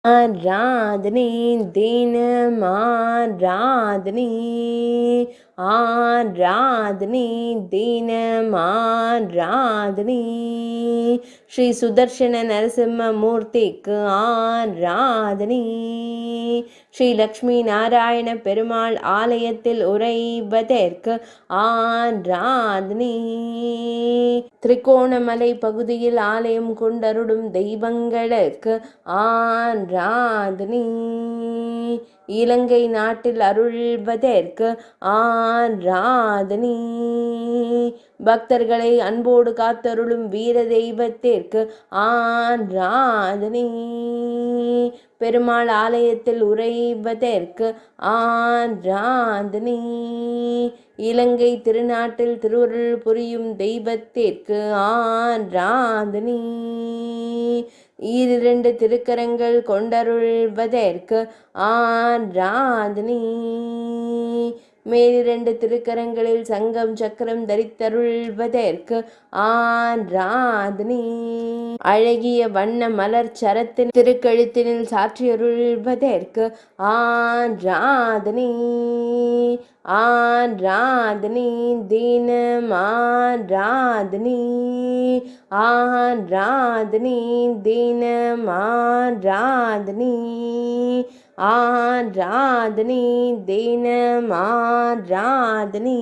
ஆராதனை தினம் ஆராதனை, ஆராதனை தினம் ஆராதனை. ஸ்ரீ சுதர்சன நரசிம்ம மூர்த்திக்கு ஆராதனை. ஸ்ரீ லக்ஷ்மி நாராயண பெருமாள் ஆலயத்தில் உறைவதற்கு ஆராதனை. திரிகோணமலை பகுதியில் ஆலயம் கொண்டருடும் தெய்வங்களுக்கு ஆராதனை. இலங்கை நாட்டில் அருள்வதற்கு ஆராதனை. பக்தர்களை அன்போடு காத்தருளும் வீர தெய்வத்திற்கு ஆராதனை. பெருமாள் ஆலயத்தில் உறைவதற்கு ஆராதனை. இலங்கை திருநாட்டில் திருவருள் புரியும் தெய்வத்திற்கு ஆராதனை. ஈரிரண்டு திருக்கரங்கள் கொண்டருள்வதற்கு ஆராதனை. மேலிரண்டு திருக்கரங்களில் சங்கம் சக்கரம் தரித்தருள்வதற்கு ஆராதனை. அழகிய வண்ண மலர் சரத்தின் திருக்கழுத்தினில் சாற்றியருள்வதற்கு ஆராதனை. ஆராதனை தினம் ஆராதனை. ஆராதனை தினம் ஆராதனை. ஆராதனை தினம் ஆராதனை.